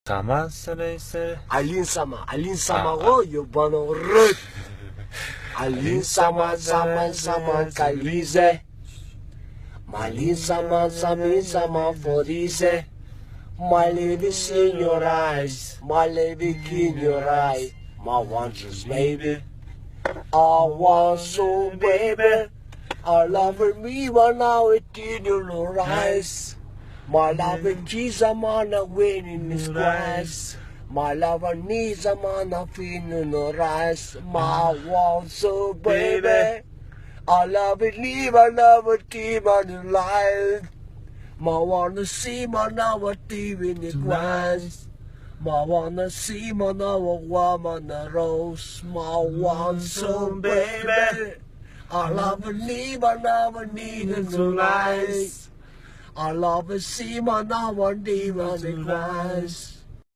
Sama selesai. Alin sama go yo bano rut. Alin sama kalize. Malin sama forize. My lady in your eyes, my lady in your eyes, my wonders baby. I want so baby. I love me but now it in your eyes. My lover needs a man a win in his grass. My lover needs a man a fin in the rice. My want so baby. I love it, leave, I love it, team on the line. My wanna see my now a team in the grass. My wanna see my now a woman a rose. My want so baby. I love it, leave, I love it, need in the lies. I love it, see my now one day on the grass.